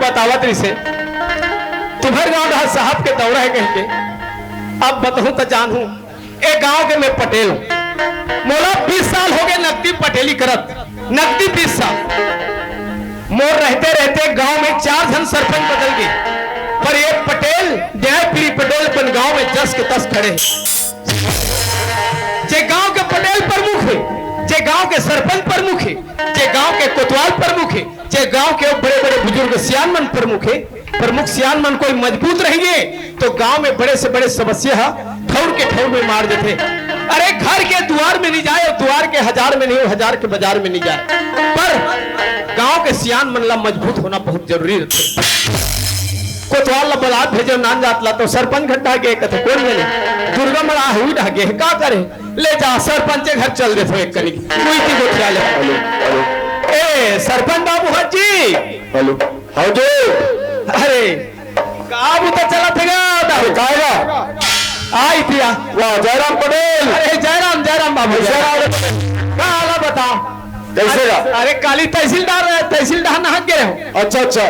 बतावत रही से तुम्हारे गांव रहा साहब के दौरा है कहीं के। अब बताऊं तो जानू एक गांव के मैं पटेल हूं। मोला 20 साल हो गए नकदी पटेली करत, नकदी 20 साल। मोर रहते रहते गांव में 4 जन सरपंच बदल गए, पर एक पटेल जयपुरी पटेल अपन गांव में 10 के 10 खड़े हैं। जे गांव के पटेल प्रमुख है, जे गांव के सरपंच प्रमुख है, जे गांव के कोतवाल प्रमुख है, जे गांव के बड़े बड़े बुजुर्ग सियानमन प्रमुख है। प्रमुख सियानमन कोई मजबूत रहेंगे तो गांव में बड़े से बड़े समस्या ठौर के ठौर में मार देते। अरे घर के द्वार में नहीं जाए, द्वार के हजार में नहीं, हजार के बाजार में नहीं जाए। पर गांव के सियानमन ला मजबूत होना बहुत जरूरी रहते। कोतवाल ला बलात भेजे नान जात ला तो सरपंच घट्टा के कथे कौन मिले दुर्गा मरा हुई ढागे का करे ले जा सरपंच के घर चल दे तो एक करी कोई की गोठिया ले। हेलो ए सरपंच बाबू हाजी। हेलो हाँ जी। अरे काबू तो चला थे काएगा आई थिया वाह जयराम पटेल। अरे जयराम जयराम बाबू का हाल बताओ कैसे का? अरे काली तहसीलदार नहक गए हो। अच्छा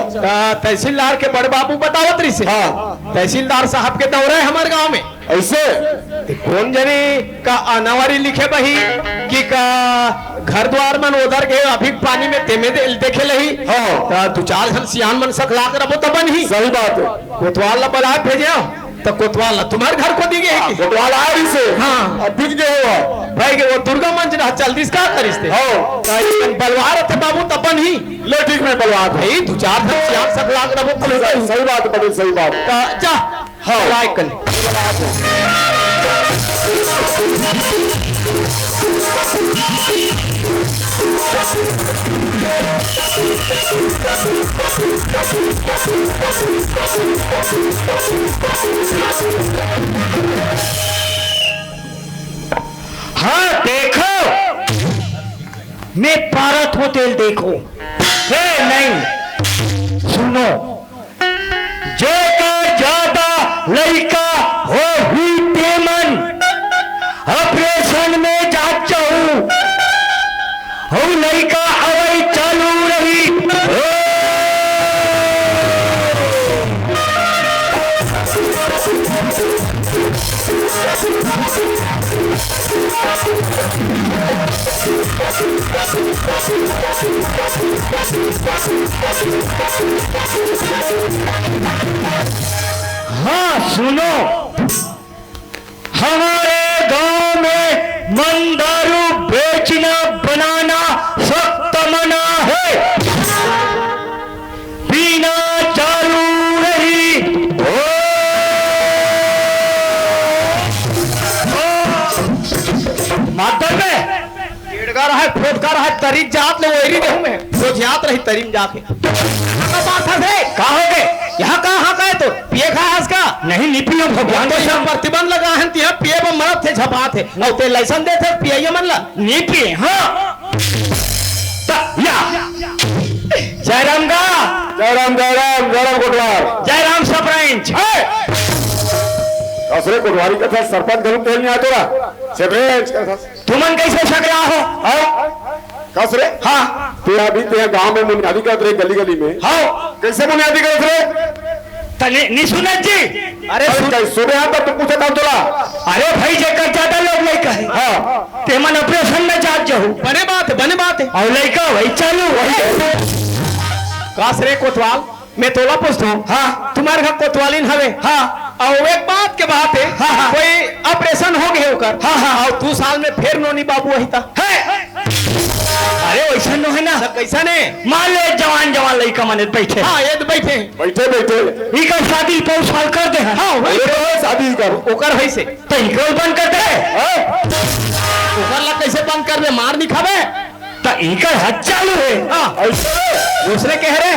तहसीलदार के बड़े बाबू बतावत रही से। हाँ तहसीलदार साहब के दौरा है हमारे गांव में। ऐसे कौन जने का अनावारी लिखे बही कि का घर द्वार मन उधर गए अभी पानी में तेमे देखे लही। हाँ तू 4 जन सियान मन सकला कर अब तो बन ही सही बात है। कोतवाल ला बला भेजे तो कोतवाल ला तुम्हारे घर को दी गई कोतवाल आया भी से। हाँ अब दिख गए हुआ भाई के वो दुर्गा मंच रहा चल दिस का करिस्ते बलवार थे बाबू तपन ही ले ठीक में बलवा भाई 2 4 जन सियान सकला कर अब सही बात पटेल सही बात। जा हाँ लाइक कर हाँ देखो मैं पारत होटल देखो नहीं सुनो जो ज्यादा लड़का हो ही तेमन ऑपरेशन में जात चाहूं हो लड़का अवई चालू रही हाँ सुनो हमारे गांव में मन दारू बेचना बनाना सख्त मना है। पीना चालू रही मातर में केड़गा रहा है फोटका रहा है तरीक जात ले वही रहूं मैं तो जात रही तरीम जाके का बात है का हो गए यहाँ कहाँ का है तो पिए खा हंस का नहीं नहीं पियो भगवान तो सब प्रतिबंध लगा है तिहा पिए में मरत थे झपा थे और ते लाइसेंस दे थे पिए मन ला नहीं पिए। हाँ या जयराम का जयराम जयराम जयराम कोटवाल जयराम सरपंच असरे कोटवारी का था सरपंच घर तेल नहीं आता सरपंच तुमन कैसे सकरा हो कसरे हाँ ते अभी ते गांव में बुनियादी करत रहे गली गली में। हाँ कैसे बुनियादी करत रहे तने निसुनत जी। अरे सुबह आता तो पूछे था तोला अरे भाई जेकर ज्यादा लोग लड़का है हाँ ते मन ऑपरेशन में जात जाहू बने बात है और लड़का वही चालू वही कास रे कोतवाल मैं तोला पूछता हूँ। हाँ तुम्हारे घर कोतवालिन हवे। हाँ और एक बात के बात है। हाँ कोई ऑपरेशन हो गए होकर। हाँ और 2 साल में फिर नोनी बाबू वही था है। अरे वैसा नो है ना कैसा ने मान ले जवान लड़का माने बैठे। हाँ ये तो बैठे इका शादी 2 साल कर दे। हाँ शादी कर ओकर है से तो इनको बंद कर दे। ओकर ला कैसे बंद कर दे मार नहीं खावे तो इनका हद चालू है। दूसरे कह रहे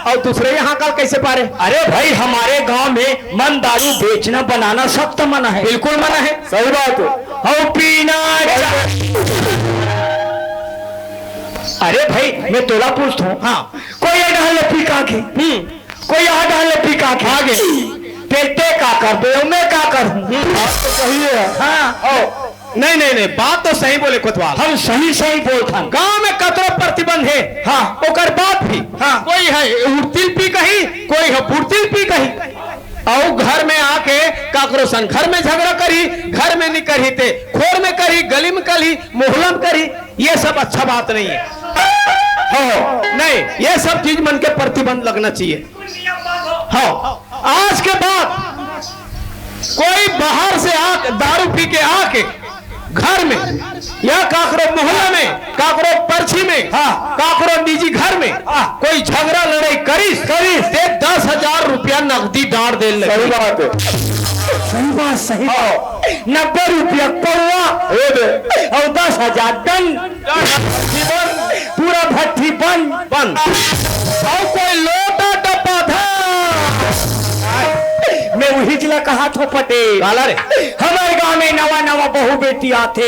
और दूसरे यहाँ कल कैसे पारे। अरे भाई हमारे गांव में मन दारू बेचना बनाना सख्त मना है। बिल्कुल मना है सही बात है। और पीना अरे भाई मैं तोला पूछता हूँ। हाँ कोई आधा पी का के कोई आधा पी का के आगे पेटे का कर दे मैं का करूँ। बात तो सही है। हाँ नहीं बात तो सही बोले कोतवाल हम सही बोलता गांव में कतरो प्रतिबंध है। हाँ ओकर बात भी हाँ कोई है तिल पी कही सन घर में झगड़ा करी, घर में नहीं करी थे, खोर में करी, गली में करी, मोहल्ला में करी, ये सब अच्छा बात नहीं है। हो नहीं, ये सब चीज मन के प्रतिबंध लगना चाहिए। हाँ, आज के बाद कोई बाहर से आके दारू पी के आके घर में या काकरो मोहल्ला में, काकरो पर्ची में, हाँ, काकरो निजी घर में कोई झगड़ा लड़ाई करीस ते 10,000 रुपया नकदी डाल दे। सही बात है, सही बात, सही बात। 90 रुपया पौवा और 10,000 दंड, पूरा भट्टी बंद। और कोई लोटा डब्बा था, मैं वही जिला कहा थो पटेल, हमारे गांव में नवा नवा बहू बेटी आते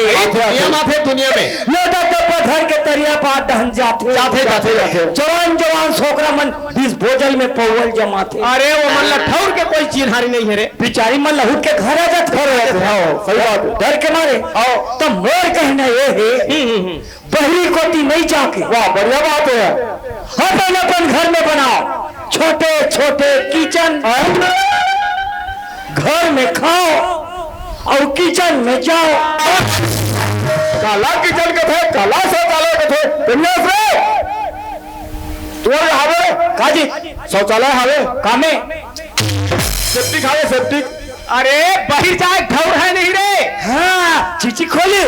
दुनिया में लोटा डब्बा धर के तरिया पार दहन जाते जवान जवान छोकरा मन 20 भोजल में पौवल जमाते। अरे वो मन लठौर के कोई चिन्हारी नहीं है रे, बिचारी मन लहुट के घर आ जाते। सही बात है, डर के मारे तो मोर कहना ये है बहरी कोटी नहीं जाके। वाह बढ़िया बात है। अपन अपन घर में बनाओ छोटे छोटे किचन, घर में खाओ और किचन में जाओ। काला किचन के थे, काला शौचालय के थे, दुनिया से तुम्हारे हावे काजी शौचालय हावे कामे सेप्टिक हावे सेप्टिक। अरे बही जाए ठौर है नहीं रे। हाँ चीची खोली।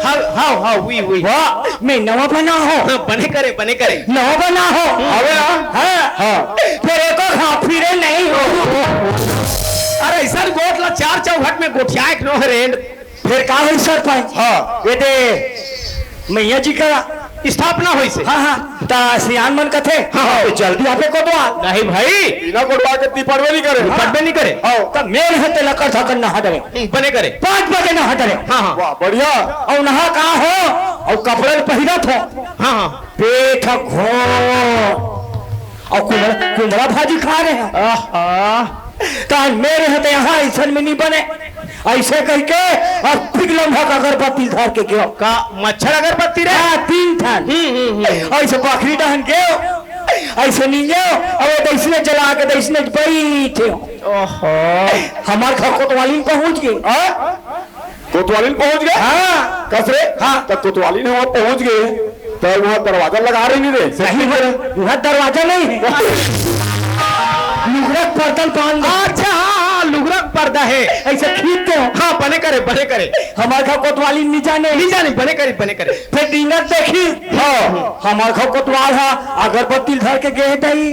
हाँ वी वाह मैं नवा बना हो, बने करे नवा बना हो हावे ना। हाँ फिर एक खा फिरे नहीं हो। अरे सर गोटला 4 चौघट में गोठिया एक नो रेंड फिर का हुई सरपंच? हाँ ये दे मैया जी का स्थापना हुई से। हाँ ता सियान मन कथे। हाँ जल्दी आपे को तो नहीं भाई, बिना कोटवा के ती पड़वे नहीं करे, पढ़बे नहीं करे। तब मेरे हते लकर थकन नहा डरे, बने करे 5 बजे नहा डरे। हाँ वाह बढ़िया। और नहा कहा हो और कपड़े पहिरत हो, हाँ पेट घो और कुमड़ा भाजी खा रहे हैं। तो मेरे हते यहाँ ऐसा में नहीं बने, ऐसे कह के और पिघलम भक अगरबत्ती धर के गयो का मच्छर अगरबत्ती रे। 3 थान ऐसे बकरी दहन के ऐसे नहीं गयो और दैसने जला के दैसने बैठे। ओहो हमार घर कोतवाली पहुंच गए। कोतवाली पहुंच गए। हाँ कसरे हाँ तब कोतवाली ने वहां पहुंच गए तो वहां दरवाजा लगा रही नहीं रे। वहाँ दरवाजा नहीं है, लुगरक पर्दल पान। अच्छा हाँ लुगरक पर्दा है, ऐसे खींचते हो। हाँ बने करे हमारे घर कोतवाली नहीं जाने बने करे। फिर डिनर देखी। हाँ हमारे घर कोतवाल है अगरबत्ती धर के गए दई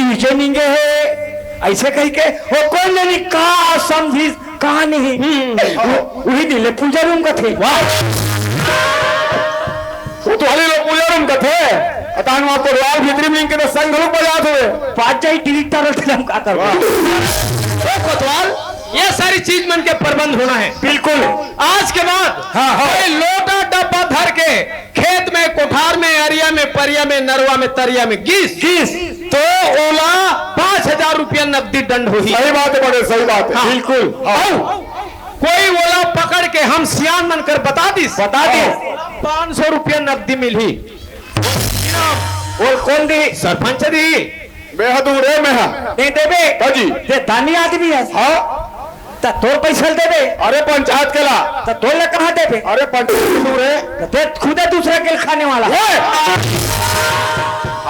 इजे नहीं गए ऐसे कह के वो कौन नहीं का समझी कहा नहीं। वही दिले पूजा रूम का थे। कोतवाली लोग पूजा रूम का थे अतान वहां पर वाल भीतरी में इनके संग लोग बजाते हुए 5 जाई डिलीटर फिल्म का कर। कोतवाल ये सारी चीज मन के प्रबंध होना है बिल्कुल। आज के बाद। हाँ कोई लोटा डब्बा धर के खेत में कोठार में अरिया में परिया में नरवा में तरिया में घिस तो ओला 5,000 रुपया नकदी दंड हुई। सही बात है, बड़े सही बात है। हाँ, बिल्कुल। कोई ओला पकड़ के हम सियान बनकर बता दी 500 रुपया नकदी मिली। और कौन दी? सरपंच दी। बेहद रे में नहीं देबे हाजी ते दानी आदमी है। हाँ तो तोर पैसा देबे। अरे पंचायत के ला तो तोर ले कहाँ देबे? अरे पंचायत रे तो ते खुदे दूसरा के खाने वाला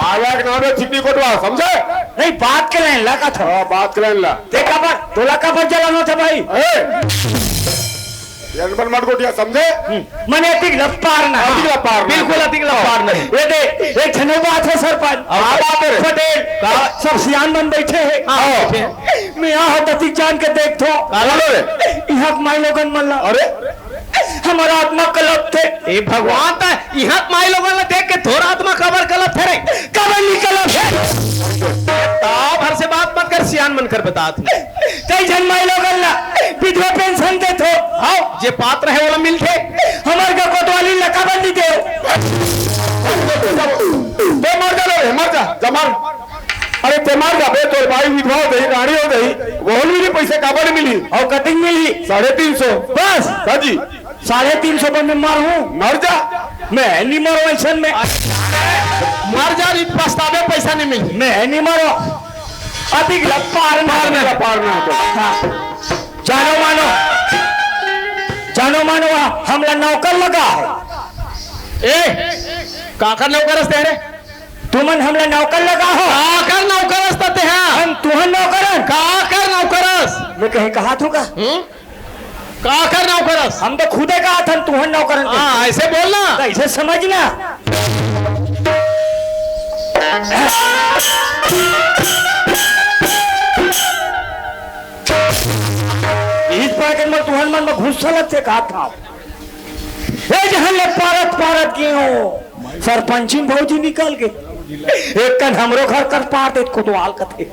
आया के नाम है चिट्ठी कोटवा समझे नहीं बात के लाइन लगा था। हाँ बात करें ला ते कबर तोला कबर जलानो था भाई। यजमान मत कोटिया समझे मने अतिक लपार ना अतिक लपार बिल्कुल अतिक लपार नहीं। ये दे एक छने बात है सरपंच पटेल सब सियान बन बैठे हैं। मैं यहाँ अतिक जान के देख थो यहाँ माई लोगन मल्ला। अरे हमारा आत्मा कलप थे। ए भगवान था यहाँ माई लोगों ने देख के थोड़ा आत्मा कबर कलप थे रे कबर निकलप है। भर से बात मत कर सियान बनकर बता कई जन माई लोगन ना विधवा पेंशन दे थो। आओ जे पात्र है वो मिलते हमारे का कोतवाली लका बंदी दे बे मर जा मर जा जमार। अरे ते मर जा बे तोर भाई विधवा हो गई रानी हो गई वो भी पैसे काबर मिली और कटिंग मिली 350 बस। हाजी 350 पर मैं मर हूँ। मर जा मैं नहीं मरो ऐसा में मर जा पछतावे पैसा नहीं मिली। मैं नहीं मरो अभी पार पारना तो जानो मानो हमला नौकर लगा है। ए काकर नौकर असते रे तुमन हमला नौकर लगा हो। काकर नौकर असते हैं हम तुहन नौकरन काकर नौकरस मैं कहीं कहा था का काकर नौकरस हम तो खुदे कहा था तुहन नौकरन हाँ ऐसे बोलना कैसे समझना। इस पैकेट में तुहन मन में घुस से कहा था जहां ले पारत की हो सरपंची भौजी निकल के एक कन हमरो घर कर पार दे कोतवाल कथे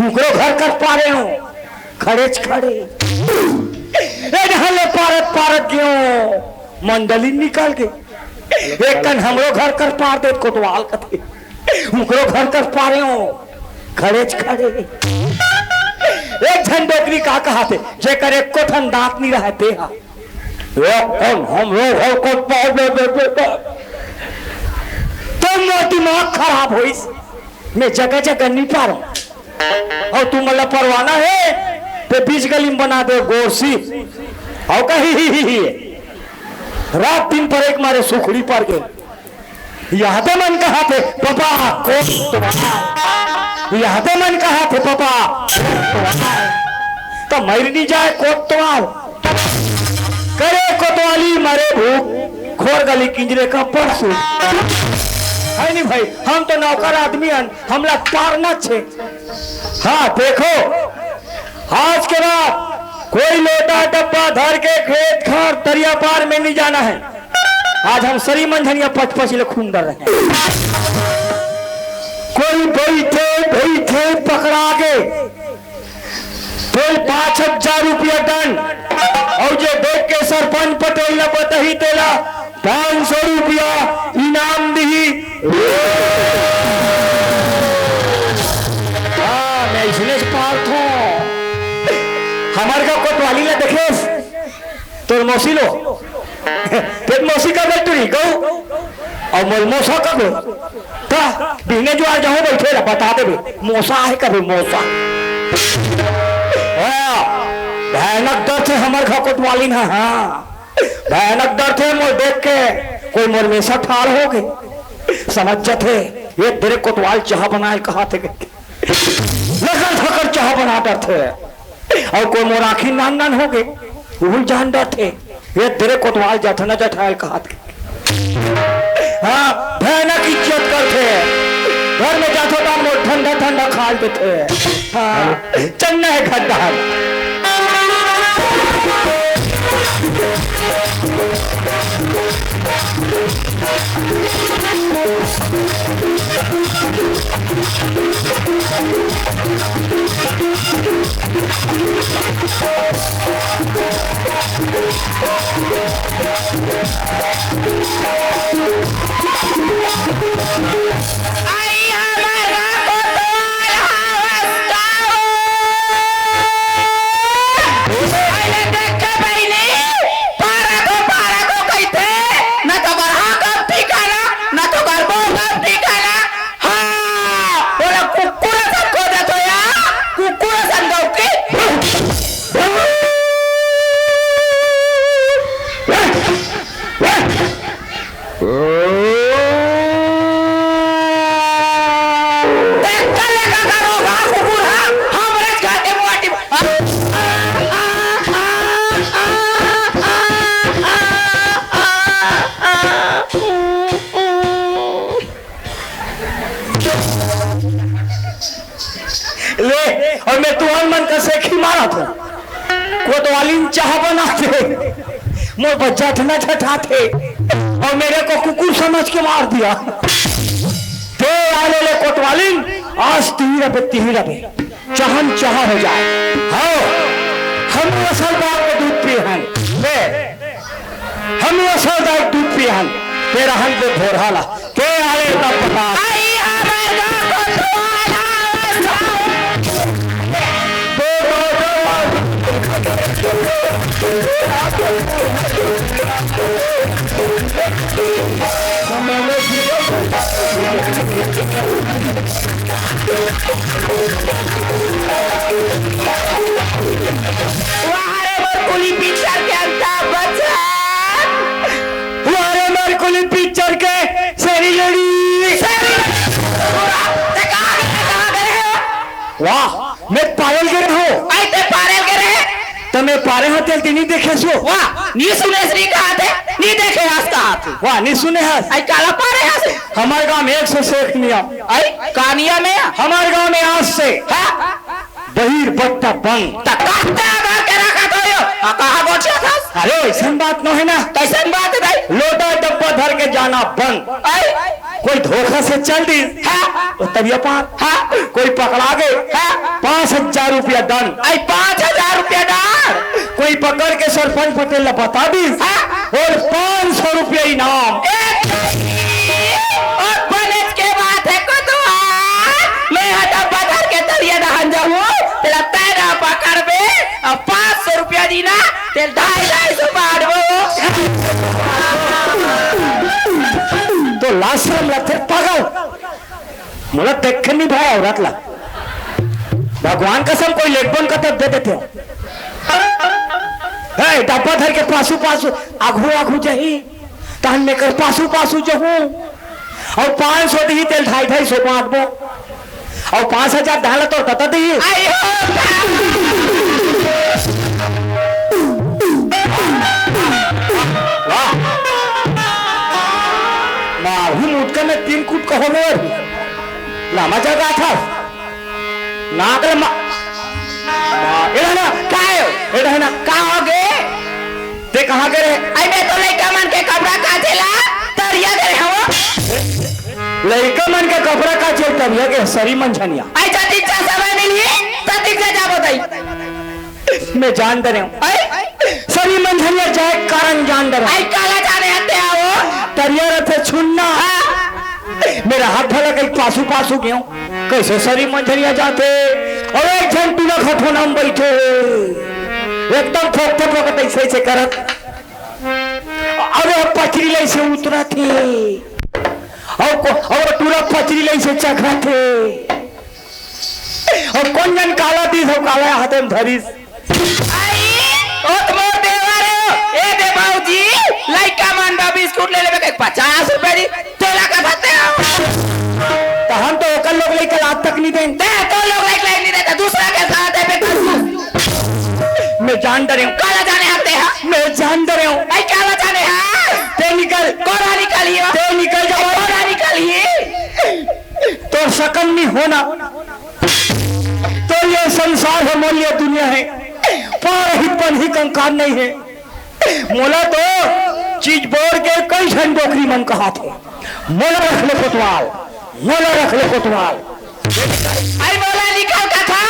उकरो घर कर पारे हो खड़े जहां ले पारत की हो मंडली निकल के एक कन हमरो घर कर पार दे कोतवाल कथे उकरो घर कर पारे हो खड़े एक झंडोकरी का कहा थे जेकर एक कोठन दांत नहीं रहते हा हम लोग को तो दिमाग खराब हो मैं जगह जगह नहीं पा रहा हूं और तुम मतलब परवाना है तो बीच गली में बना दे गोरसी और कही रात दिन पर एक मारे सुखड़ी पर गए यहाँ तो मन कहा थे पापा यहाँ तो मन कहा थे पापा तो मर नहीं जाए कोतवाल करे कोतवाली मरे भूख खोर गली किंजरे का परसू है नहीं भाई हम तो नौकर आदमी हैं हमला पारना छे। हाँ देखो आज के बाद कोई लोटा डब्बा धर के खेत खार दरिया पार में नहीं जाना है। आज हम सरी मंझनिया पच ले खून डर रहे हैं। कोई बैठे पकड़ा के कोई 5,000 रुपया दंड और जो देख के सरपंच पटेल ने बताही तेला 500 रुपया इनाम दी। मैं इसलिए पार्थ हूं हमारे का कोतवाली ने देखे तोर मौसी लो फिर मौसी का बेटुरी गौ और मोसा का गो का बिने जो आ जाओ बैठे बता दे मोसा है कभी मोसा भयानक दर्द है हमारे घर कोतवाली ना। हाँ भयानक दर्द है मोर देख के कोई मोर में सा ठाल हो गए समझ जाते ये तेरे कोतवाल चाह बनाए कहा थे लगन थकर चाह बना थे और कोई मोर आखिर नान हो गए वो जान डर थे ये तेरे कोतवाल जठना जठाल कहा थे। हाँ भयानक इज्जत करते घर में जाते तो मोर ठंडा खा देते। हाँ चन्ना है खड्डा ले और मैं तुहन मन का सेखी मारा था कोतवाली चाह बनाते मोर बच्चा ठना छठाते और मेरे को कुकुर समझ के मार दिया। ते आले ले कोतवाली आज तीर रबे चाहन चाह हो जाए। हाँ हम असल बात में दूध पी हन हम असल दाई दूध पी हन तेरा हन पे भोरहाला के आले तब बता पायल गे हो आई ते पारेल के रहे તમે પારે હોટેલ થી નહીં દેખે છો वाह नी सुने श्री का हाथ है नी देखे हाथ का हाथ વાહ નહીં સુને હસ आई काला पारे यहाँ से हमारे गांव में 100 से एक नियम आई कानिया में हमारे गांव में आज से हाँ बहिर बट्टा बंद तकाते आधार के रखा तो यो कहाँ गोचा था अरे ऐसा बात न है ना कैसन बात है भाई लोटा डब्बा धर के जाना बंद आई कोई धोखा से चल दी हाँ तो तबिया पार हाँ कोई पकड़ा गए हाँ 5,000 रुपया दंड आई 5,000 रुपया डाल कोई पकड़ के सरपंच पटेल ने बता दी हाँ और 500 रुपया इनाम और बनेज के बात है को तो मैं हटा बदर के तरिया दहन जाऊँ तेरा तैरा पकड़ बे और 500 रुपया दीना तेल 250 बाढ़ वो तो लाशरम लगते पागल मुला देखे नहीं भाई औरत ला भगवान कसम कोई लेखबन का तब दे देते हो डब्बा धर के पासू पासू आघू आघू जही तहन में कर पासू पासू जहू और 500 दी तेल 250 बांटबो और 5,000 डाल तो तत दी आई हो वाह मारू मुटका में 3 कूट कहो में लामा जगह था नागल मा एड़ा ना काय एड़ा ना कहाँ हो गए ते कहाँ करे आई मैं तो लड़का मन के कपड़ा काटेला तरिया दे हो लड़का मन के कपड़ा का चेक तबिया के सरी मन छनिया आई जल्दी चा समय मिली तब से जा बताई मैं जान दे रहा हूँ आई सरी मन छनिया जाए कारण जान दे रहा आई काला जाने आते आओ तरिया रथे छुन्ना मेरा हाथ भला कहीं पासू पासू क्यों कैसे सरी मन छनिया जाते और एक जन टूना खठो नाम बैठे एकदम फोकते फोकते ऐसे ऐसे करत अरे पचरी ले से उतरा थे और टूरा पचरी ले से चखा थे और कौन जन काला दी हो काला हाथे में धरिस आई ओ तुम देवर हो ए दे बाबूजी लड़का मन बा बिस्कुट ले लेबे 50 रुपए दी तेला का खाते हो तो हम तो ओकर लोग लेकर आज तक नहीं दें दे तो लोग लाइक नहीं देता दूसरा के साथ है बेटा मैं जान दे रहा हूँ काला जाने आते हैं मैं जान दे रहा हूँ आई काला जाने हैं ते निकल कोरा निकालिए ते निकल जा कोरा निकालिए तो सकन नहीं होना तो ये संसार है मोल ये दुनिया है पर ही पन ही कंकार नहीं है मोला तो चीज बोर के कई झन डोकरी मन कहा थे मोला रख ले कोतवाल मोला रख ले कोतवाल आई बोला निकल का था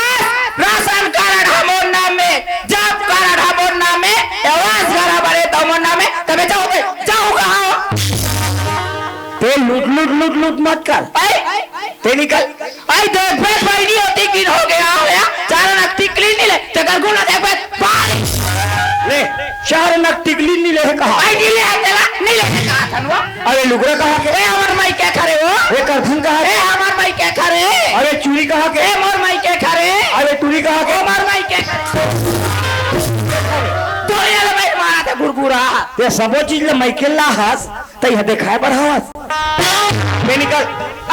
राशन कार्ड हमोर नाम में जब कार्ड हमोर नाम में आवाज करा बड़े तो हमोर नाम में तबे जाओ कहाँ ते लूट लूट लूट लूट मत कर आई ते निकल आई देख बैठ भाई नहीं होती कि हो गया चारों नक टिकली नहीं ले चकर गुना देख बैठ पानी ले 4 नक टिकली नहीं ले कहा आई नहीं ले चला नहीं ले कहा था अरे लुगरा कहा के ए हमार माई क्या करे हो ए करथन कहा ए के हमार माई क्या करे अरे चूड़ी कहा के ए मोर माई क्या करे अरे टूरी कहा के हमार माई क्या करे तो ये ले भाई मारा था गुरगुरा ये सबो चीज ले माइकेल हास तई ह देखाए बढ़ावस मैं निकल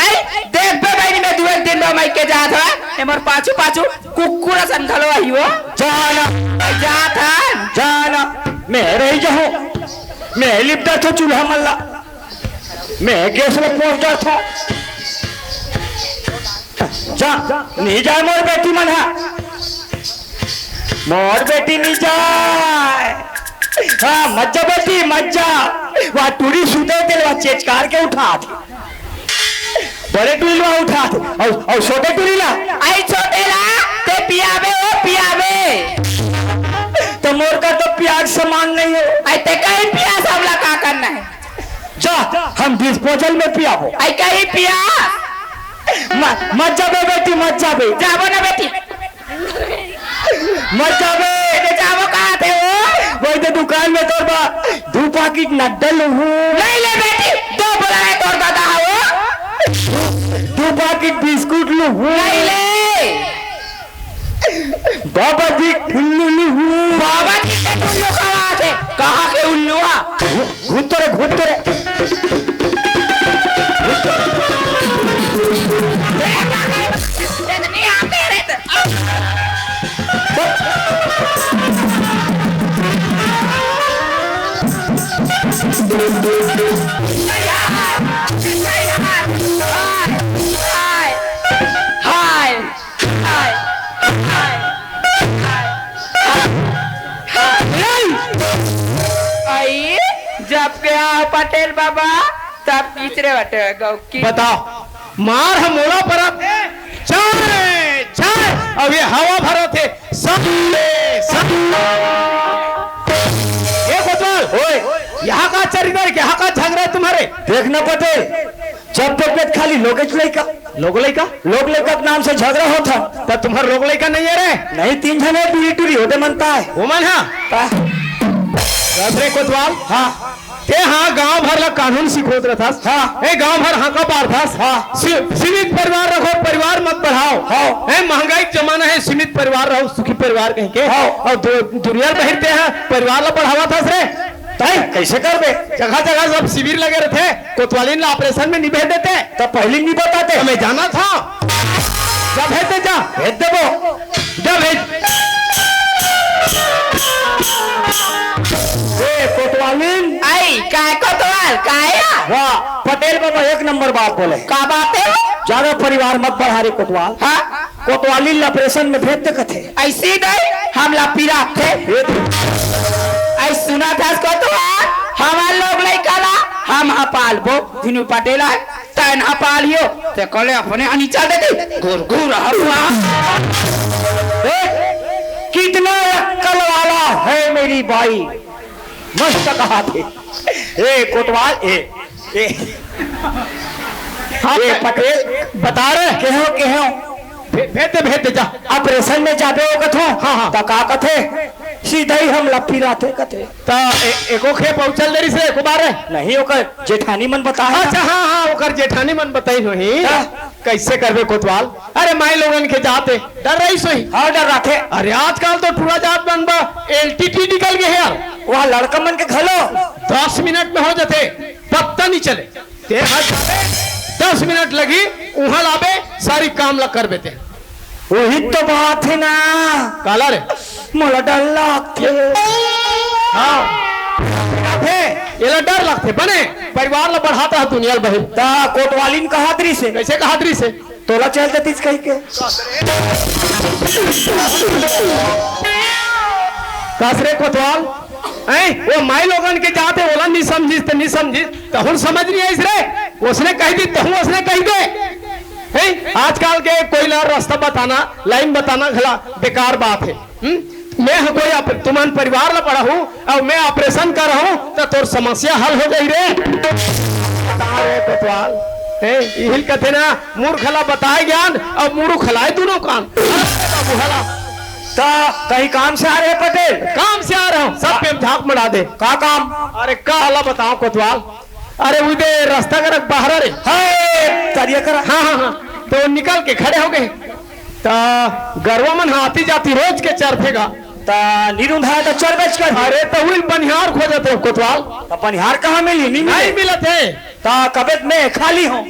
आई देख बे भाई मैं दो एक दिन माई के जा था ए मोर पाछू पाछू कुकुरा सन खलो आई हो जाना जा था जाना मैं रही जाऊं मैं लिपटा था चूल्हा मल्ला मैं गैस में पहुंचा था जा नहीं जाए मोर बेटी मन है मोर बेटी नहीं जाए हाँ मज्जा बेटी मज्जा वहाँ टूरी सुते थे वहाँ चेचकार के उठा थे बड़े टूरी वहाँ उठा थे और छोटे टूरी ला आई छोटे ला ते पियाबे ओ पियाबे तो मोर का तो प्याज सामान नहीं है आई ते कहीं पिया सबला का करना है जा हम डिस्पोजल में पिया हो आई कहीं पिया मत जाबे बेटी मत जाबे जाबो ना बेटी मत जाबे जाबो कहाँ थे वो वही तो दुकान में तोड़ बा 2 पैकेट नड्डल हूँ नहीं ले बेटी 2 बोला है तोड़ दादा वो 2 पैकेट बिस्कुट लू हूँ नहीं ले बाबा जी उल्लू हूँ बाबा जी के उल्लू कहाँ थे कहाँ के उल्लू घूट रे नहीं आते रहते पटेल बाबा तब तीसरे बटे गौ की बताओ मार हम मोड़ा पर चाय चाय अब ये हवा भरा थे सब ये कोतवाल ओए यहाँ का चरित्र यहाँ का झगड़ा है तुम्हारे देखना पटेल जब तक खाली लोग लइका के नाम से झगड़ा होता तब तुम्हारा लोग लइका नहीं है रे नहीं 3 जने पीढ़ी टूरी होते मनता है ओमन हाँ रे कोतवाल हाँ ते हाँ गांव भर ला कानून सिखोत रहा था हाँ ए गांव भर हाँ का पार था हाँ सीमित परिवार रखो परिवार मत बढ़ाओ हाँ है महंगाई का जमाना है सीमित परिवार रहो सुखी परिवार कह के हाँ और दुनिया बहिरते हैं परिवार ला बढ़ावा था रे तय कैसे कर दे जगह जगह सब शिविर लगे रहते कोतवाली ला ऑपरेशन में नहीं भेज देते तब पहले नहीं बताते हमें जाना था जब भेज दे जा भेज देवो जब भेज कोतवालीन आई काय कोतवाल काय वाह पटेल बाबा 1 नंबर बात बोले का बात है ज्यादा परिवार मत बढ़ा रे कोतवाल हाँ कोतवाली ऑपरेशन में भेज दे थे ऐसे नहीं हम ला पीरा थे ऐ सुना था कोतवाल हमार लोग लइका ला हम पालबो दिनु पटेल है तन पालियो ते कले अपने हनी चल दे गुर हवा कितना अक्कल वाला है मेरी भाई मस्त कहा थे ए कोतवाल ए पटेल बता रहे केहो भेज दे जा ऑपरेशन में जाबे हो कथो हाँ त का कथे सीधा ही हम लपी राते कथे ता एको खे पहुंचल देरी से एको बार नहीं ओकर जेठानी मन बता अच्छा हाँ ओकर जेठानी मन बताई होही कैसे करबे कोतवाल अरे माई लोगन के जाते डर रही सोही हाँ डर रखे अरे आजकल तो पूरा जात बनबा एलटीटी निकल गए यार वहाँ लड़का मन के घलो 10 मिनट में हो जाते पत्ता नहीं चले ते 10 मिनट लगी वहां लाबे सारी काम ला कर बेते वही तो बात है ना काला रे मोला डर लगते हाँ ये डर लगते बने परिवार ला बढ़ाता है दुनिया बहन ता कोतवालीन कहादरी से कैसे कहादरी से तोला चल देती कह के कासरे कोतवाल ऐ वो माई लोगन के जाते बोला नहीं समझी तो हम समझ नहीं आई रे उसने कह दी तो उसने कह दे आजकल के कोई ना रास्ता बताना लाइन बताना खला बेकार बात है मैं कोई तुमन परिवार ला पढ़ा हूँ और मैं ऑपरेशन कर रहा हूँ तो तोर समस्या हल हो गई रे कोतवाल यही कहते ना मूर्खला बताए ज्ञान और मूर्ख खलाए दोनों कान कहीं काम से आ रहे पटेल काम से आ रहा हूँ सब पे झाक मरा दे का काम अरे का हला बताओ कोतवाल अरे उधर रास्ता कर बाहर रे तरिया करा हाँ तो निकल के खड़े हो गए तो गरवा मन आती जाती रोज के चरफेगा निरुंधा तो चल बेच कर अरे तो वही बनिहार खोजते हो कोतवाल तो बनिहार कहाँ मिली नहीं मिलते कबेत में खाली हूँ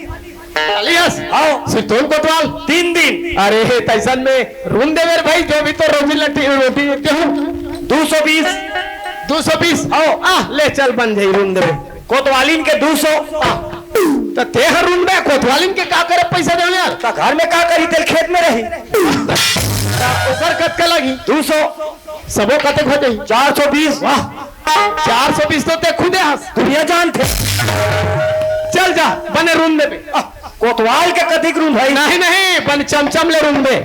आओ सितोल कोतवाल 3 दिन अरे तैसन में रूम देवे भाई जो भी तो रोजी रोटी देते हूँ 220 आओ ले चल बन जाई रूम देवे कोतवालीन के 200 तो तेहर रूम में कोतवालीन के का करे पैसा दे यार तो घर में का करी तेल खेत में रही ऊपर कत का लगी 200 सबो कते खोजे 420 वाह 420 तो ते खुदे हंस दुनिया जानते चल जा बने रूम में कोतवाल के कतिक रूम भाई नहीं बन चमचम ले रूम में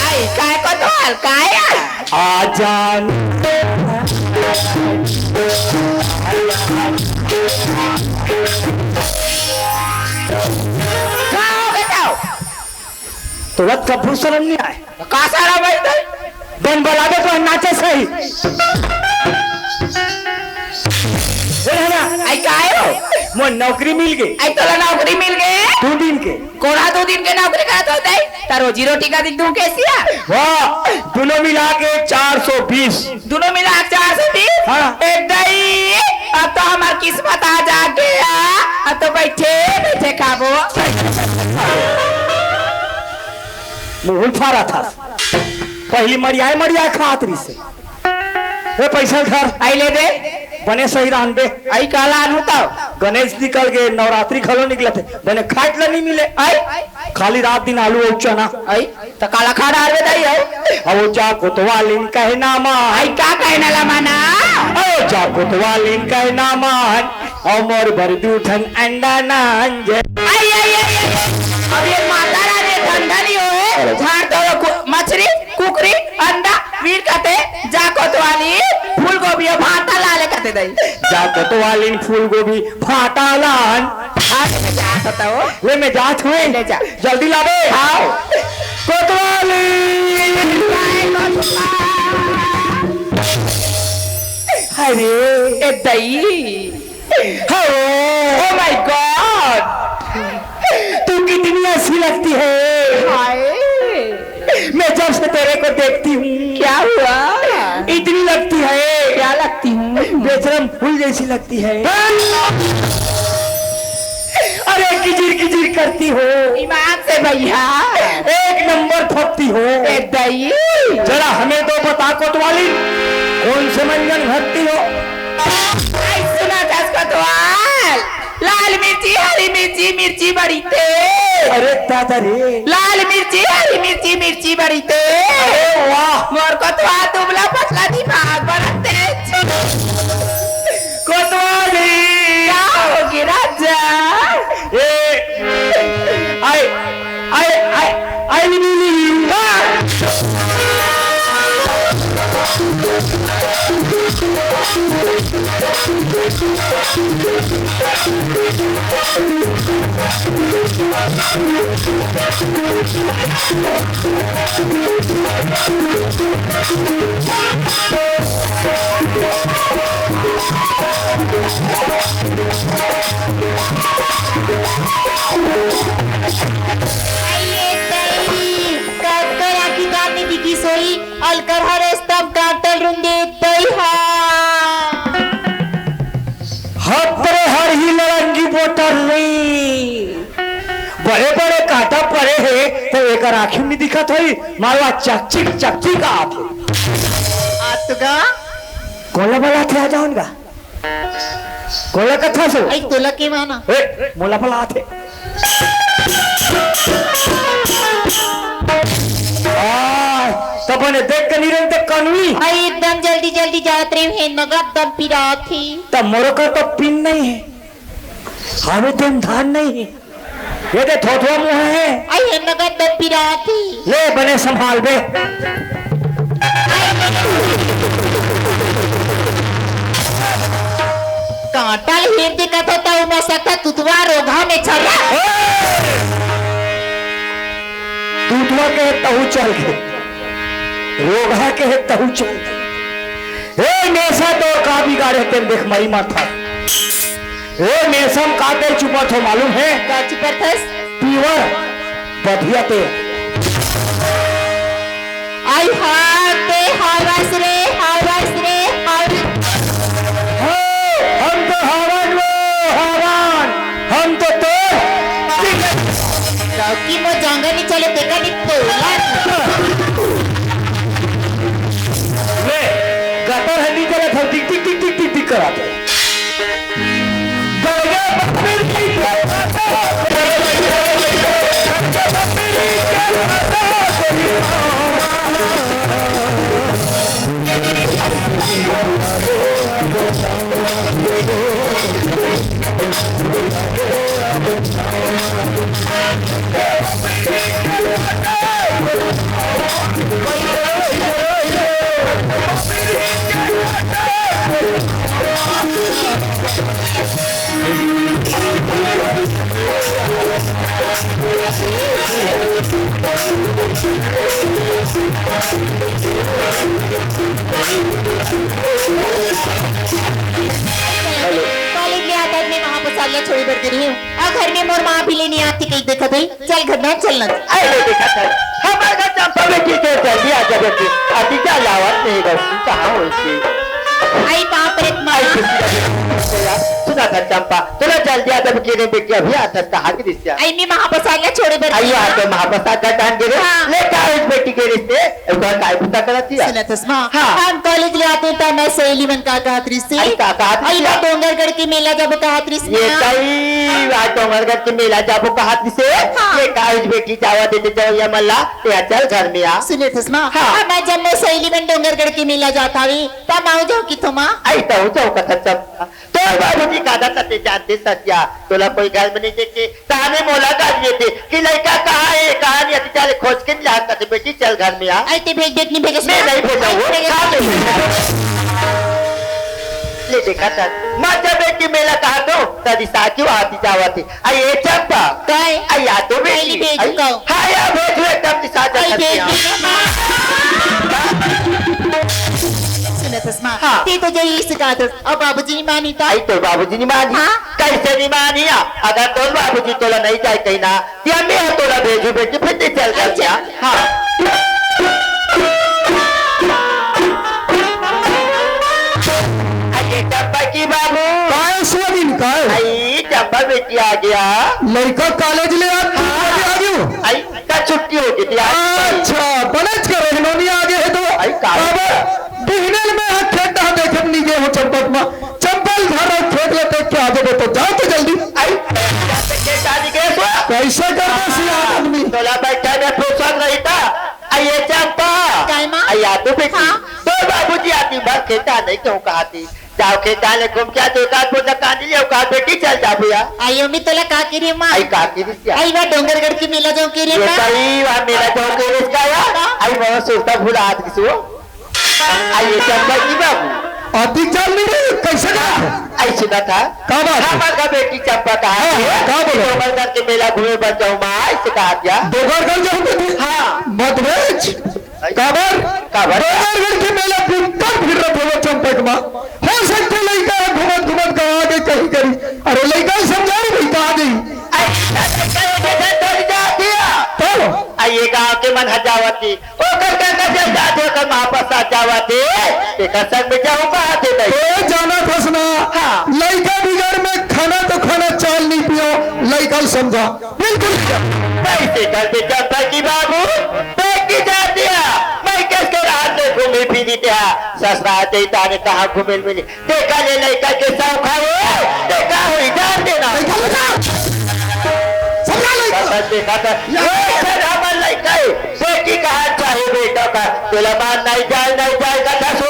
आई काय कोतवाल काय आजान तुरंत कपूर शर्म नहीं आए का सारा भाई बन बलावे तो नाचे सही आई काय हो मोर नौकरी मिल गई आई तोला नौकरी मिल गए 2 दिन के कोड़ा 2 दिन के नौकरी करत होते तारो जीरो टिका दिन तू कैसिया वाह दोनों मिला के 420 दोनों मिला 420 हाँ। एक दई अब तो हमार किस्मत आ जाके अब तो बैठे खाबो मुहुल फारा था पहली मरिया खातरी से पैसा घर आई ले दे बने सही रान दे आई काला अनुताओ गणेश निकल गए नवरात्रि खलो निकले थे बने खाट ला नहीं मिले आई खाली रात दिन आलू और चना आई तो काला खा डाल दाई हो अब वो जा कोतवालिन कहना मान आई का कहना ला माना ओ जा कोतवालिन कहना मान और मोर भर दूठन अंडा नान जे आई आई आई अब ये माता रानी ठंडा नहीं होए झाड़ दो मछली कुकरी अंडा वीर कहते जा कोतवाली फूल गोभी और भाता लाले कहते दई जा कोतवालिन फूल गोभी फाटा लान ले मैं जात हुए ले जा जल्दी लावे आओ कोतवालिन अरे ए दई ओ माय गॉड तू कितनी अच्छी लगती है हाय मैं जब से तेरे को देखती हूँ क्या हुआ इतनी लगती है क्या लगती हूँ बेशरम फूल जैसी लगती है अरे किजिर किजिर करती हो ईमान से भैया एक नंबर ठोकती हो ए दई जरा हमें तो बता कोतवाली कौन से मंजन भरती हो आई सुना दस कोतवाल लाल मिर्ची हरी मिर्ची मिर्ची बड़ी तेज अरे दादा रे लाल मिर्ची हरी मिर्ची मिर्ची बड़ी अरे तेज वाह मोर कोतवाल दुबला पतला दिमाग बड़ा तेज कोतवाली क्या होगी राजा ए आई आई आई आई हर ही लड़ंगी बोतल नहीं बड़े बड़े कांटा पड़े हैं तो एक आँखी नहीं दिखत हुई मालवा चकचिक चकची का आप आतुगा कोला बला थे आ जाऊंगा कोला कथा से आई तुला की माना ए मोला बला थे तो बने देख के निरंतर कानूनी आई एकदम जल्दी जल्दी जात रही है नगद दम पिरा थी तब मोरो का तो पिन नहीं है हमें तुम धान नहीं है ये तो थोथुआ मुँह है आई है नगद दम पिरा थी ले बने संभाल बे कांटा हेर दिखत होता हूँ मैं सकता तुतवा रोगा में चला दूधवा के तहु चल गए रोगा के तहु चल गए ए मेसा तो का बिगाड़े तेन देख मई माथा ए मेसम का ते चुपा थो मालूम है काची पर थस पीवर बढ़िया ते आई हाते हवस रे हवस रे हवस हम तो हवन वो हवन हम तो कि मो जंगल नहीं चले देखा नहीं तो ले गटर हल्दी चला था टिक टिक टिक टिक टिक टिक कराते कॉलेज ले आता मैं वहाँ पर सालिया छोड़ी बढ़ रही हूँ और घर में मोर माँ भी लेने आती कहीं देखा भाई चल घर में चलना अरे देखा था हमारे घर चंपा बेटी के जल्दी आ जा बेटी अभी क्या लावत नहीं बस कहाँ होती आई बाप रे माँ सुना था चंपा तुला जल्दी आता बेटी बेटी अभी आता कहाँ की रिश्ते आई मैं वहाँ पर सालिया छोड़ी बढ़ आइयो आते महाप्रसाद का टान गिरे हाँ। ले क्या इस बेटी के रिश्ते एक बार काय पुता कराती है सुना तस्मा हाँ। हम कॉलेज ले आते तो मैं सहेली बन का कहत रही आई का कहत आई रही बात डोंगरगढ़ की मेला जब कहत रही ये तई आज डोंगरगढ़ के मेला जाबो कहा से ये काज बेटी जावा देते जाओ या मल्ला ते चल घर में आ सुने थसमा हाँ। मैं जब मैं सहेली में डोंगरगढ़ की मेला जाता हुई तब आऊ जाओ की थोमा आई तो जाओ कथा सब तो बाबूजी कादा तते जानते सत्या तोला कोई घर में नहीं देखे ताने मोला का दिए थे कि लड़का कहाँ है कहाँ नहीं अति चले खोज के ला कर बेटी चल घर में आ आई ते भेज देख नहीं भेज मैं नहीं भेजा वो कहाँ पे ले देखा था माता बेटी मेला कहा तो तदी साक्यों आती जावा थी आई ये चंपा काय आई या तो आई बेटी भेज दो हाँ या भेज एकदम निसात आई भेज सत्या सुने थसमा हाँ। ते तो जो ये सिखा दो अब बाबूजी नहीं मानी था आई तो बाबूजी नहीं मानी हाँ? कैसे नहीं मानी अगर तो बाबूजी तोला नहीं जाए कहीं ना या मैं तोला भेजू बेटी फिर ते चल कर क्या हाँ अरे चंपा की बाबू काय स्वाधीन काय आई चंपा बेटी आ गया लड़का कॉलेज ले आ गयो आई का छुट्टी हो गई थी आज अच्छा बनेच करे नोनी आगे है तो आई का बिहनेल में खेत देखे नीचे हो चंपक में चंपल घर खेत लेते क्या दे तो जाओ तो जल्दी आई जाते के शादी के सो कैसे करते सिया आदमी तोला बैठा में फुर्सत नहीं था आइए चंपा काय माँ? आया तो बेटी हाँ? तो बाबूजी आती बात खेता नहीं क्यों कहती जाओ खेता ले घूम क्या तो का बोला कांदी ले का बेटी चल जा भैया आई अम्मी तोला का करी माँ आई का की रिश्ता आई वह डोंगरगढ़ की मेला जाऊँ की रे ये माँ सही वहां मेरा तो के रिश्ता या आई मैं सोचता भूला हाथ किसो आइए चंपा की बाबू अधिक चाल नहीं रही कैसे का आई सुना था का बात? हमारा बेटी चंपा का हाँ, है का बोलो? डोंगरगढ़ के मेला घूमे बन जाऊं मां इससे कहा क्या दोगरगढ़ जाऊंगे हाँ मत बेच काबर काबर? दोगरगढ़ के मेला कुत्तर फिर रहे हो चंपक में हो सकते लड़का घुमत घुमत कहा गई कहीं करी अरे लड़का समझाओ भाई कहा गई तो आइए गांव के मन हजावती ओ कर जब जाते कर महापस जावती एक संग में जाऊं कहा थे नहीं तो जाना फसना हाँ। लड़का बिगड़ में खाना तो खाना चाल नहीं पियो लड़का समझा बिल्कुल कैसे करते चंपा की बाबू की जा दिया मैं किसके रात में घूमी फिरी था ससुरा देता ने कहा घूमे मिली देखा ले लड़का के साथ खाओ देखा हुई जान देना देखा था हमारे लड़का बेटी का हाथ चाहे बेटा का तुला मान नहीं जाएगा था सो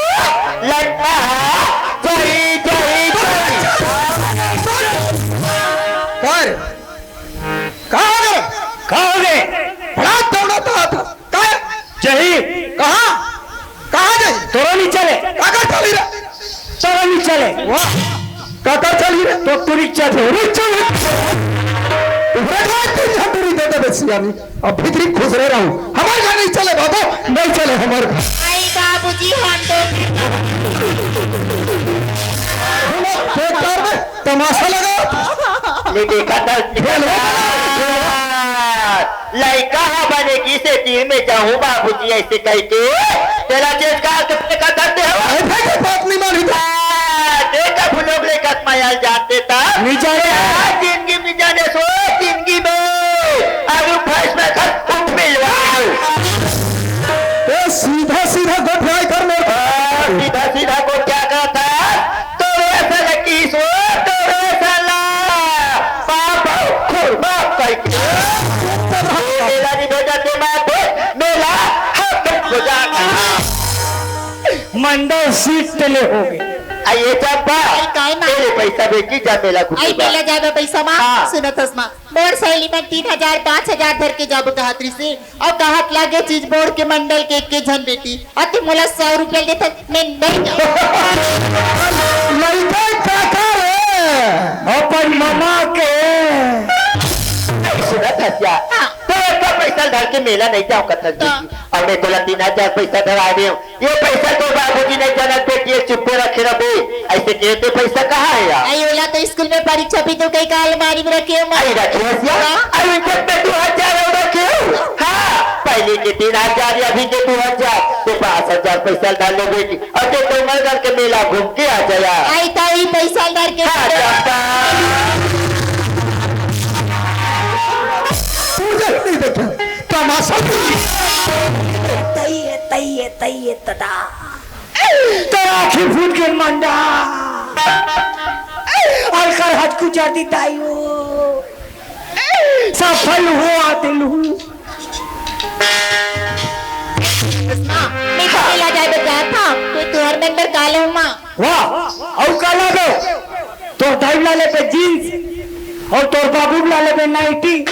लड़का चाहिए कर कहा कहाँ गए बड़ा दौड़ा था कहा जही कहा कहा गई तोरा नहीं चले काका चली रे तोरा नहीं चले वाह काका चली रे तो तुरी चले अब भीतरी खुश रह रहा हूँ हमारे घर नहीं चले बाबू नहीं चले हमारे घर आई बाबूजी हम तो तमाशा लगा ले देखा था लड़का बनेगी से टीम में जाऊं बाबूजी ऐसे कह के तेरा चेज का करते हो बात नहीं मानी देखा लोग लेकर माया जानते था नहीं जाने जिंदगी में जाने सो जिंदगी में अगर फर्स्ट में खत मिलवाओ सीधा सीधा गोठवाई करने सीधा सीधा को क्या कहता तो ऐसा लगी सो तो ऐसा ला बाप खुर बाप मेला नहीं भेजा थे मेला हम हो जाता मंडल सीट तले हो गए आइए चंपा काय ना? तेरे पैसा बेटी जा मेला आई मेला जाबे पैसा माँ हाँ। सुनो तस्मा बोर्ड सहेली में 3000 5000 धर के जाबो कहात्री से और कहत लागे चीज बोर्ड के मंडल के झन बेटी अति मोला 100 रुपया देता मैं नहीं जाऊँ लड़का काका रे अपन मामा के सुना था क्या तो इसका पैसा धर के मेला नहीं जाऊँ कथा और मैं तोला 3000 पैसा धरा रही हूँ ये पैसा तो बाबूजी नहीं जाना बेटी चुप्पे रखे रहे ऐसे कहते पैसा कहाँ है यार आई ओला तो स्कूल में परीक्षा भी तो कई का अलमारी में रखे हो आई रखे अभी जब मैं 2000 रखे हाँ पहले के 3000 अभी के 2000 तो 5000 पैसा डाल लो बेटी और तो तुम करके मेला घूम के आ जाया आई ताई पैसा डर के हाँ चंपा नहीं देखा तमाशा तेरा आँखें फूट के मंडा और कर हज को जाती ताई हो फल हुआ दिल हूँ। मैं तो मिला जाए बजा था कोई तुहर मेंबर काले हूँ माँ वाह और काला दो तो दाई लाले पे जीन्स और तोर बाबू लाले पे नाइटी एक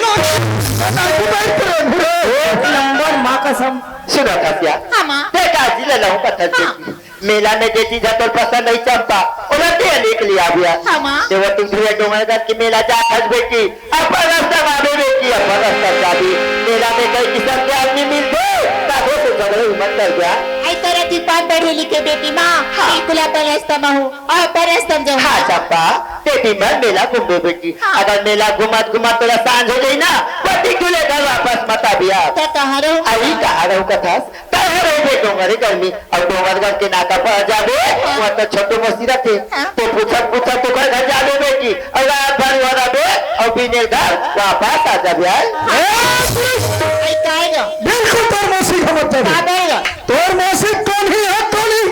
नंबर माँ कसम। सुनो कसिया हाँ माँ देखा जी ले लाऊं पत्थर से मेला में जे चीज तो पसंद नहीं चंपा उन्हें दे लिख लिया भैया हाँ माँ देव तुम धुए डोंगर की मेला जा खस बेटी अपन रास्ता मारे बेटी अपन रास्ता चाबी मेला में कई किस्म के आदमी मिलते ताको से झगड़े मत कर गया आई तरह की पान पढ़ी लिखे बेटी माँ बिल्कुल अपन रास्ता में हूँ और अपन रास्ता में जाऊँ हाँ चंपा बेटी मैं मेला घूम बेटी अगर मेला घुमात घुमात तेरा सांझ हो गई ना पति खुले घर वापस मत आबिया तो कहाँ रहूँ आई कहा रहूँ कथा कहाँ रहे डोंगरी गर्मी और डोंगरगढ़ के नाका पर जाबे वहाँ तो छोटो मसी रखे तो पूछा तो घर घर जाबे बेटी और रात भर वहाँ रहे और बिने घर वापस आ जाबे आई कहेगा बिल्कुल तोर मौसी खबर तो कहाँ रहेगा तोर मौसी कौन ही है कौन ही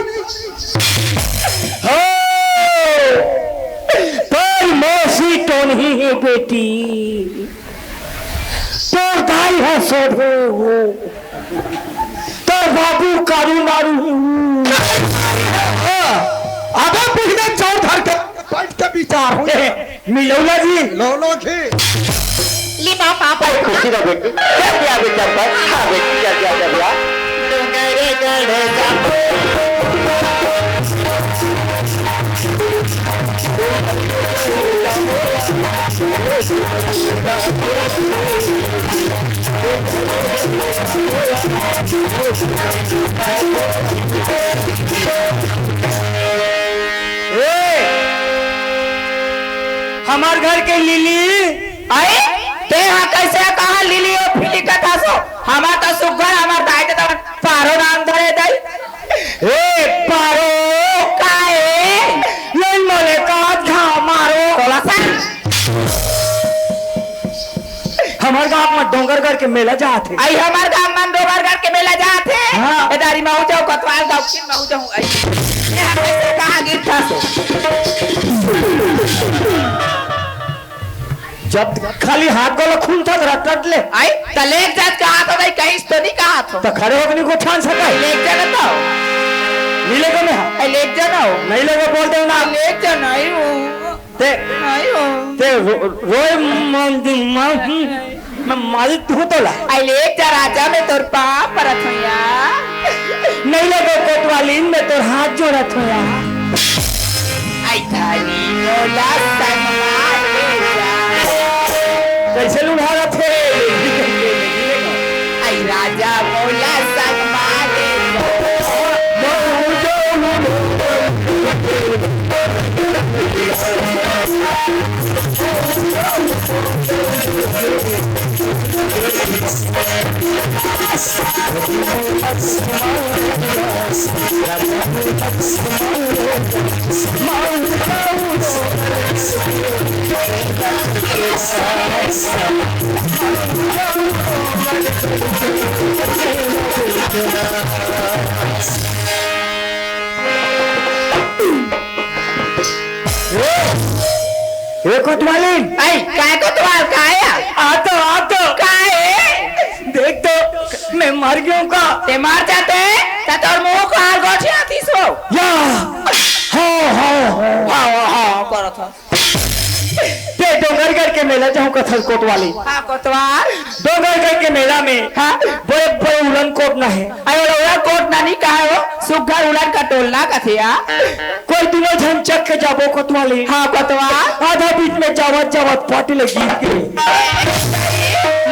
तोर मौसी टोन ही है बेटी तोर दाई है सोधे हो तोर बाबू कारू नारू आधा पुछने चौर धर के बैठ के विचार हो मिलौला जी लो के ली माँ पापा खुशी रहो बेटी क्या क्या बेटा पर हाँ बेटी क्या क्या जाबिया डोंगरे गढ़े जाबे हमार घर के लिली आए ते यहाँ कैसे कहा लिली और फिली कथा सो हमार तो सुगर हमार दाई तो पारो नाम धरे दाई ए पारो काए ये मोले का घाव मारो बोला सा हमार गांव में डोंगरगढ़ के मेला जाते आई हमार गांव में डोंगरगढ़ के मेला जाते हाँ। एदारी में हो जाओ कतवाल दक्षिण में हो जाऊं आई यहाँ कैसे कहा गिर था सो जब खाली हाथ गोला खून था रट ले आई तलेक जात कहा तो नहीं कहीं तो नहीं कहा तो तो खड़े होकर को ठान सका लेक जाना तो नीले को में आई लेक जाना हो नहीं लगे बोलते ना लेक जाना ही हूँ ते नहीं हूँ ते रोए मैं मारी तू तो ला आई लेक जा राजा में तोर पाप परत हूँ यार नहीं लगे कोतवालीन में तो हाथ जोड़ा था यार आई थाली मोला संगमा ले जा कैसे लुढ़ा रहे थे आई राजा मोला संगमा ले कोतवालीन आई काय को तुम्हार काया आ तो काहे देख तो मैं मर गया का ते मार जाते ता तोर मुंह को हार गोठिया थी सो या हाँ करो था ते डोंगरगढ़ के मेला जाऊं कथल कोतवाली हाँ कोतवाल डोंगरगढ़ के मेला में हाँ बड़े बड़े उड़न कोट ना है आई उड़ा कोट नानी कहा हो सुगर उड़न का टोलना का थिया कोई दिनों झन चक के जाबो कोतवाली हाँ कोतवाल आधा बीच में जावत पार्टी लगी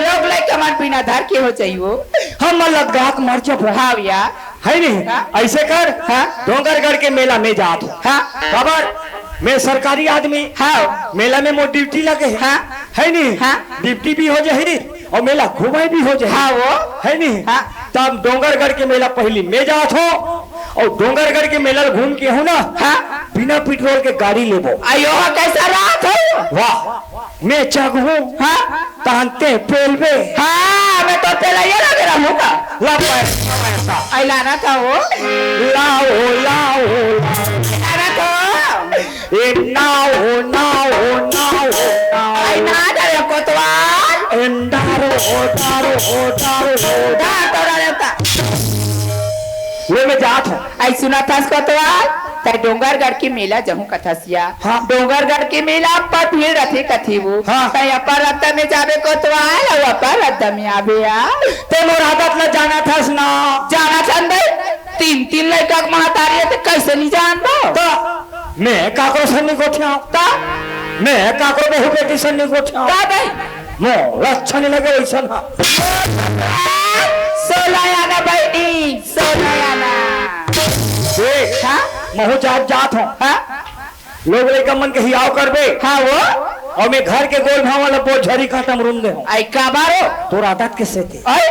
लोग लाइक कमान पीना धार के हो चाहिए वो हम लद्दाख मर जब रहा हाँ भैया है नहीं हाँ? ऐसे कर हाँ? डोंगरगढ़ के मेला में जात हो हाँ खबर मैं सरकारी आदमी हाँ मेला में मोर ड्यूटी लगे हाँ है नहीं हाँ? ड्यूटी भी हो जाए और मेला घुमाई भी हो जाए हाँ वो है नहीं हाँ? तब डोंगरगढ़ के मेला पहली में जात हो और डोंगरगढ़ के मेला घूम के हो ना हाँ बिना पेट्रोल के गाड़ी लेबो आयो कैसा रात हो वाह मैं चग हूँ हाँ तानते पेलबे हाँ मैं तो तेरा ये लग रहा हूँ ना ला पैसा आई लाना था वो लाओ लाना था ए नाओ आई ना डरे कोतवाल एंडा तोरा देवता ले मैं जात हूँ आई सुना था कोतवाल तय डोंगरगढ़ की मेला जहू कथसिया हाँ। डोंगरगढ़ की मेला पर भीड़ रथी कथी वो हाँ। तय अपर रत्ता में जाबे कोतवाल और अपर रत्ता में आबे यार ते मोर आदत ल जाना था ना जाना चाहते 3 लड़का के महतारी है तो कैसे नहीं जानबो तो मैं काको सन्नी को ठिया ता मैं काको बहु बेटी सन्नी को ठिया का दे मो अच्छा नहीं लगे वैसा ना सोलायाना बहनी सोलायाना देख हाँ महू जात हूँ हाँ लोग लेकर मन के हियाव करबे हाँ वो और मैं घर के गोल भाव वाला बोझ झरी काटम रुंदे हूँ आई का बारो तोर आदत कैसे थी आई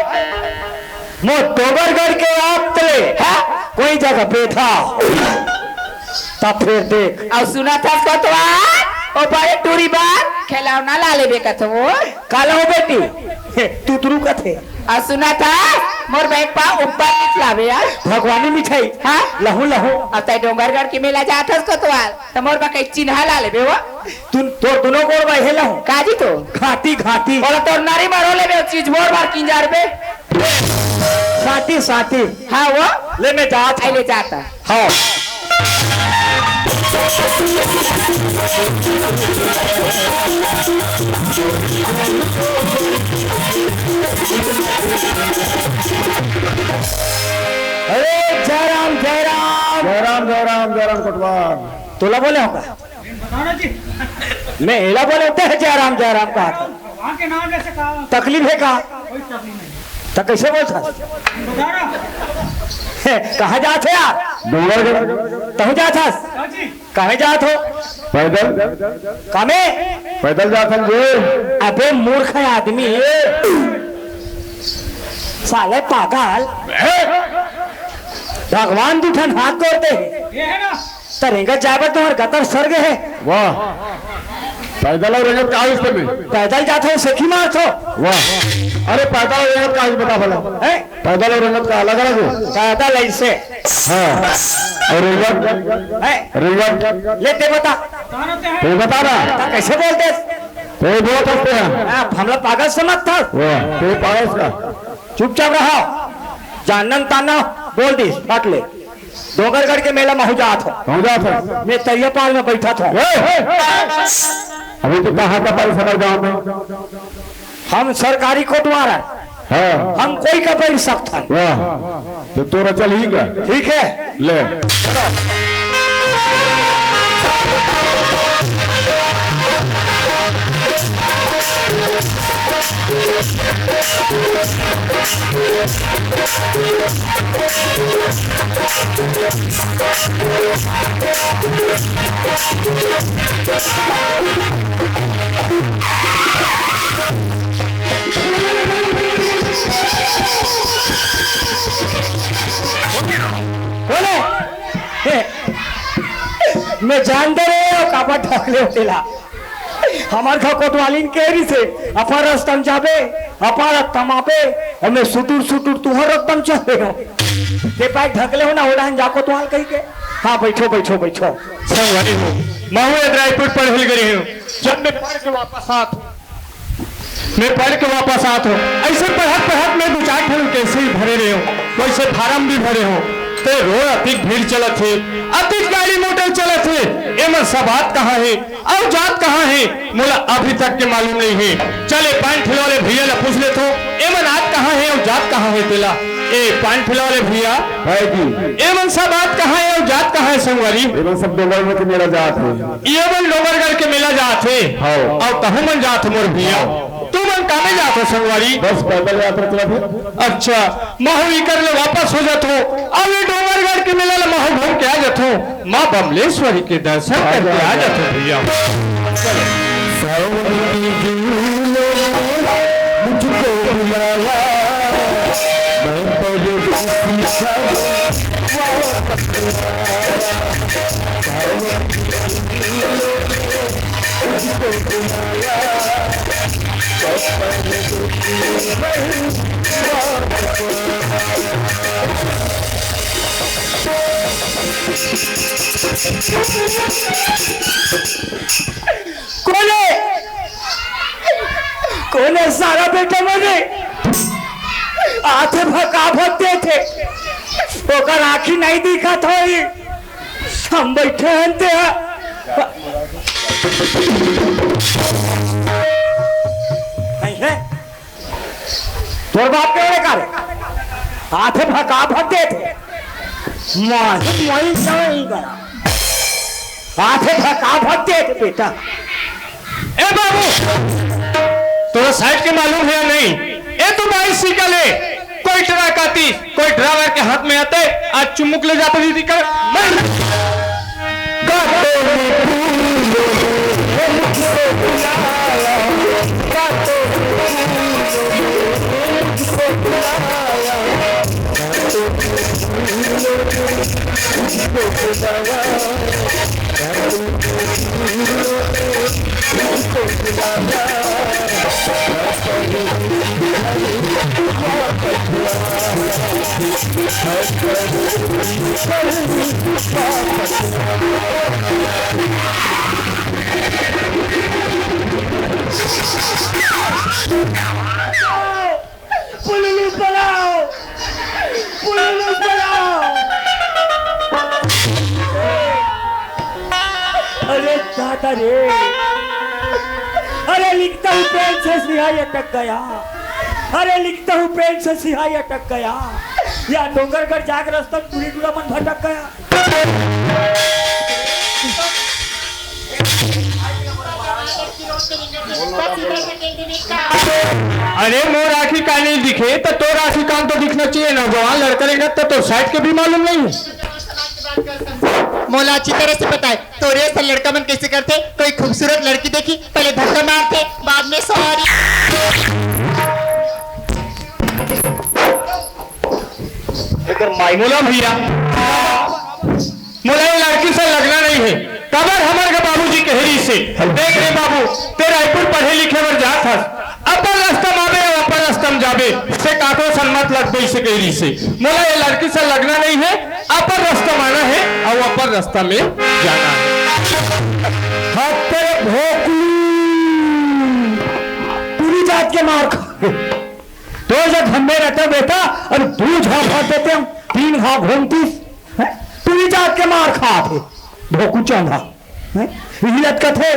मो डोगरगढ़ के आप तले हाँ कोई जगह पे था तब फिर देख और सुना था कोतवाल ओ बड़े टूरी बार खिलौना ला लेबे कथो काला हो बेटी तू तुरु का थे और सुना था मोर बैग पा ऊपर निकलावे यार भगवानी मिठाई हाँ लहू लहू अब तय डोंगरगढ़ की मेला जात हस कोतवाल तो मोर बा कई चिन्हा ला लेबे वो तू तो दोनों गोड़ बाहे लहू काजी तो घाटी घाटी बोला तोर नारी मारो लेबे चीज मोर बार किंजार पे साथी साथी हाँ वो ले मैं जात आई ले जाता हाँ अरे जयराम जयराम जयराम जयराम जयराम कोतवाल। तोला बोले होगा मैं एला बोले होते है जयराम जयराम कहा था वहाँ के नाम जैसे कहा तकलीफ है कहा कोई तकलीफ नहीं तो कैसे बोल था कहाँ जात है यार डोंगरगढ़ तहु जात हस काजी कहाँ जात हो पैदल कामे पैदल जाते जे अबे मूर्ख है आदमी साले पागल भगवान दूठन हाथ तोड़ते हैं ये है ना तरेंगा जाए तुम्हारे गतर सर्ग है वाह पैदल और रंगत का आयुष में पैदल जाते हो सखी मार तो वाह अरे पैदल और रंगत का आयुष बता भला है पैदल और रंगत का अलग अलग हो पैदल ऐसे हाँ और रंगत है रंगत लेते बता कहाँ रहते हैं तो बता रहा तो कैसे बोलते तो बहुत हंसते हैं आप हम लोग पागल समझ था वाह तो पागल का चुपचाप रहो जानन ताना बोल दी बात ले डोंगरगढ़ के मेला महू जात हो हो जाता मैं तैया पाल में बैठा था अभी तो कहाँ का पाल समझ गाँव में हम सरकारी कोटवार हैं हाँ हम कोई का बैठ सकता है वाह तो तोरा चल ही का ठीक है ले बोले मैं जान दे रहे हो कापा ढकले होतेला हमार घर कोतवालिन केरी से अपार रस्तम जाबे अपार तमापे और मैं सुटुर सुटुर तुहर रस्तम चले हो ते पाए ढकले हो ना ओडान जा कोतवाल कही के हाँ बैठो बैठो बैठो संगवारी हो महू रायपुर पढ़ गई हूँ जब मैं पढ़ के वापस आत मैं पढ़ के वापस आत हूँ ऐसे पढ़त पढ़त मैं 2-4 ठन कैसे ही भरे रहे हो वैसे फार्म भी भरे हो ते रोज अधिक भीड़ चलत है अधिक गाड़ी मोटर चलत है एमन सब बात कहाँ है और जात कहाँ है मोला अभी तक के मालूम नहीं है चले पान ठिलवाले भैया ला पूछ ले तो एमन आज कहाँ है और जात कहाँ है तेला ए पान ठिलवाले भैया है जी एमन सब बात कहाँ है और जात कहाँ है संगवारी एवं सब डोंगरगढ़ के मेरा जात है ये मन डोंगरगढ़ के मेला जात है हाँ। और तहु मन जात मोर भैया तू मन कामे जात हो संगवारी बस पैदल यात्रा चला फिर अच्छा महू ही कर ले वापस हो जात हो अब ये डोंगरगढ़ के मेला ला महू घूम के आ जात हो माँ बमलेश्वरी के दर्शन करके आ जात हो भैया मुझको बुलाया मैं कोले कौन है सारा बेटा मने आते भका भगते थे ओकर आँखी नहीं दिखा था हम बैठे हनते नहीं है तोर बाप के बड़े करे आते भका भगते थे माही वही नहीं गया आते भका भगते थे बेटा। ए बाबू तो साइड के मालूम है या नहीं? ए तो 22 सिकल है, कोई ट्रक आती कोई ड्राइवर के हाथ में आते आज चुमुक ले जाते दीदी कर पुलिस बुलाओ पुलिस बुलाओ। अरे दादा रे अरे लिखता हूँ पेन से सिहाई अटक गया अरे लिखता हूँ पेन से सिहाई अटक गया या डोंगरगढ़ जाकर रास्ता पूरी पूरा मन भटक गया। अरे मोर आखी का नहीं दिखे तो तोर आखी कान तो दिखना चाहिए ना जवान लड़करेगा तो साइड के भी मालूम नहीं है। मोला अच्छी तरह से पता है तो रे से लड़का मन कैसे करते। कोई खूबसूरत लड़की देखी पहले धक्का मारते बाद में सॉरी। मोला भैया मोला ये लड़की से लगना नहीं है कबर हमारे बाबूजी के हेरी से देख रे बाबू ते रायपुर पढ़े लिखे बर जात हस अपन रास्ता आवे और अपन रास्ता जाबे से काको सन्मत लग गई से गई से मोला ये लड़की से लगना नहीं है अपन रास्ता माना है और अपन रास्ता में जाना है। पूरी जात के मार खा तो जब हमें रहते बेटा और तू झाड़ देते हम 3 घाव घूमती पूरी जात के मार खा थे भोकू चौंधा हिलत कथे